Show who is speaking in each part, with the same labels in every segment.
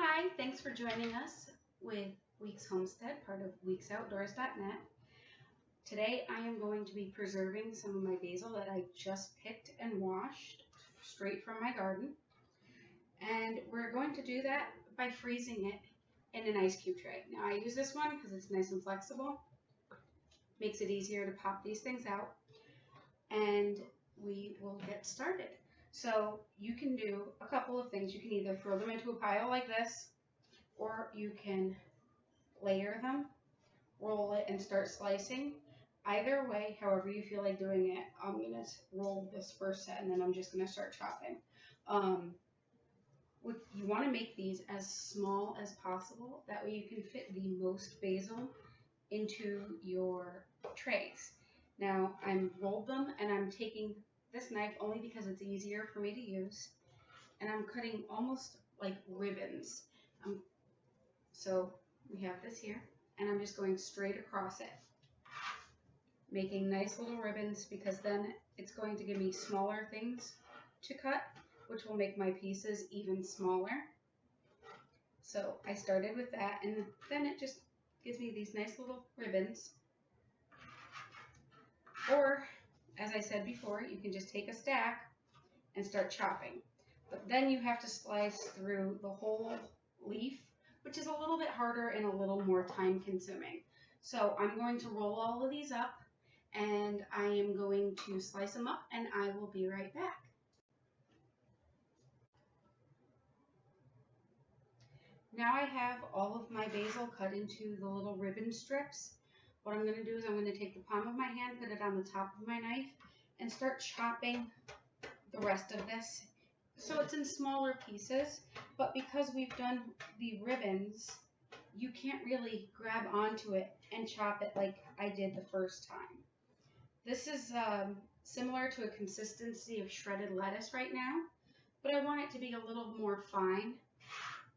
Speaker 1: Hi, thanks for joining us with Weeks Homestead, part of weeksoutdoors.net. Today I am going to be preserving some of my basil that I just picked and washed straight from my garden. And we're going to do that by freezing it in an ice cube tray. Now I use this one because it's nice and flexible, makes it easier to pop these things out, and we will get started. So you can do a couple of things. You can either throw them into a pile like this, or you can layer them, roll it, and start slicing. Either way, however you feel like doing it, I'm going to roll this first set and then I'm just going to start chopping. You want to make these as small as possible. That way you can fit the most basil into your trays. Now I'm rolled them and I'm taking this knife only because it's easier for me to use, and I'm cutting almost like ribbons. So we have this here, and I'm just going straight across it, making nice little ribbons, because then it's going to give me smaller things to cut, which will make my pieces even smaller. So I started with that, and then it just gives me these nice little ribbons. Or, as I said before, you can just take a stack and start chopping. But then you have to slice through the whole leaf, which is a little bit harder and a little more time consuming. So I'm going to roll all of these up, and I am going to slice them up, and I will be right back. Now I have all of my basil cut into the little ribbon strips. What I'm going to do is I'm going to take the palm of my hand, put it on the top of my knife, and start chopping the rest of this. So it's in smaller pieces, but because we've done the ribbons, you can't really grab onto it and chop it like I did the first time. This is similar to a consistency of shredded lettuce right now, but I want it to be a little more fine,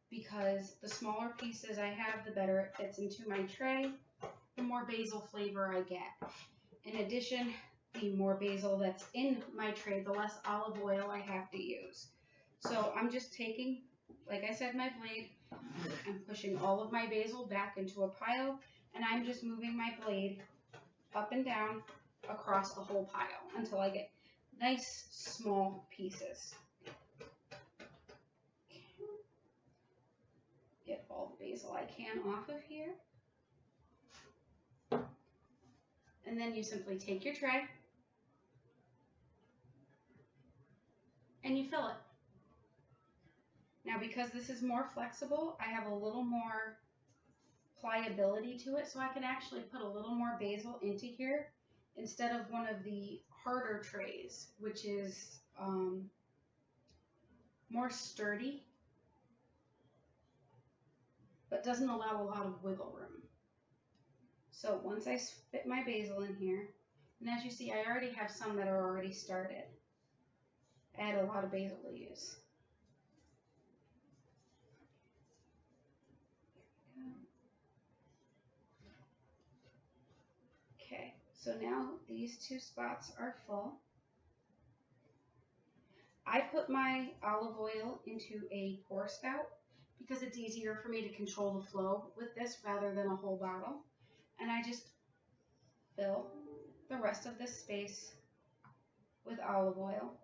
Speaker 1: because the smaller pieces I have, the better it fits into my tray, the more basil flavor I get. In addition, the more basil that's in my tray, the less olive oil I have to use. So I'm just taking, like I said, my blade, I'm pushing all of my basil back into a pile, and I'm just moving my blade up and down across the whole pile until I get nice small pieces. Get all the basil I can off of here. And then you simply take your tray and you fill it. Now, because this is more flexible, I have a little more pliability to it, so I can actually put a little more basil into here instead of one of the harder trays, which is more sturdy, but doesn't allow a lot of wiggle room. So once I fit my basil in here, and as you see, I already have some that are already started. I had a lot of basil leaves. Okay, so now these two spots are full. I put my olive oil into a pour spout because it's easier for me to control the flow with this rather than a whole bottle. And I just fill the rest of this space with olive oil,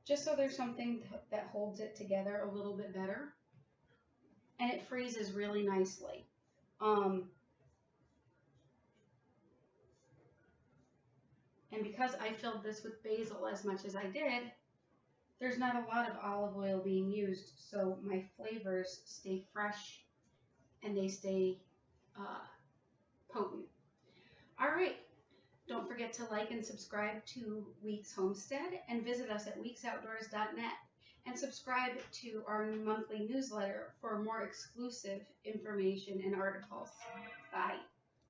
Speaker 1: just so there's something that holds it together a little bit better, and it freezes really nicely. And because I filled this with basil as much as I did, there's not a lot of olive oil being used, so my flavors stay fresh and they stay potent. All right, don't forget to like and subscribe to Weeks Homestead, and visit us at weeksoutdoors.net, and subscribe to our monthly newsletter for more exclusive information and articles. Bye.